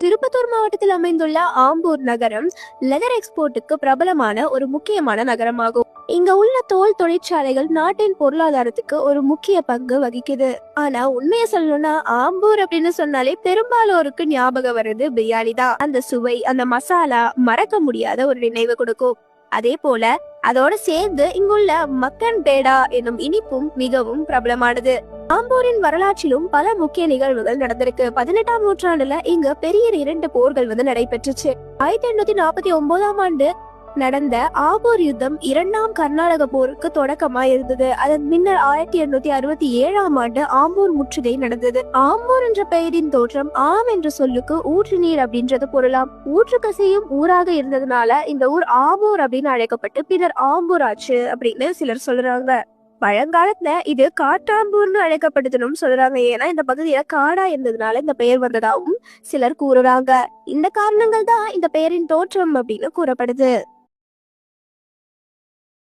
திருப்பத்தூர் மாவட்டத்தில் அமைந்துள்ள ஆம்பூர் நகரம் லெதர் எக்ஸ்போர்ட்டுக்கு பிரபலமான ஒரு முக்கியமான நகரமாகும். இங்க உள்ள தோல் தொழிற்சாலைகள் நாட்டின் பொருளாதாரத்துக்கு ஒரு முக்கிய பங்கு வகிக்குது. ஆனா உண்மையை சொல்லணும்னா ஆம்பூர் அப்படின்னு சொன்னாலே பெரும்பாலோருக்கு ஞாபகம் வர்றது பிரியாணி தான். அந்த சுவை, அந்த மசாலா மறக்க முடியாத ஒரு நினைவு கொடுக்கும். அதே போல அதோட சேர்ந்து இங்குள்ள மக்கன் பேடா என்னும் இனிப்பும் மிகவும் பிரபலமானது. ஆம்பூரின் வரலாற்றிலும் பல முக்கிய நிகழ்வுகள் நடந்திருக்கு. 18ஆம் நூற்றாண்டுல இங்க பெரிய 2 போர்கள் நடைபெற்றுச்சு. 1849ஆம் ஆண்டு நடந்த ஆம்பூர் யுத்தம் 2ஆம் கர்நாடக போருக்கு தொடக்கமா இருந்தது. அதன் பின்னர் 1867ஆம் ஆண்டு ஆம்பூர் முற்றுகை நடந்தது. ஆம்பூர் என்ற பெயரின் தோற்றம் ஆம் என்ற சொல்லுக்கு ஊற்று நீர் அப்படின்றது பொருளாம். ஊற்று கசையும் ஊராக இருந்ததுனால இந்த ஊர் ஆம்பூர் அப்படின்னு அழைக்கப்பட்டு பின்னர் ஆம்பூர் ஆச்சு அப்படின்னு சிலர் சொல்றாங்க. பழங்காலத்துல இது காட்டாம்பூர்னு அழைக்கப்பட்டதுன்னு சொல்றாங்க. ஏன்னா இந்த பகுதியில காடா இருந்ததுனால இந்த பெயர் வந்ததாகவும் சிலர் கூறுறாங்க. இந்த காரணங்கள் தான் இந்த பெயரின் தோற்றம் அப்படின்னு கூறப்படுது.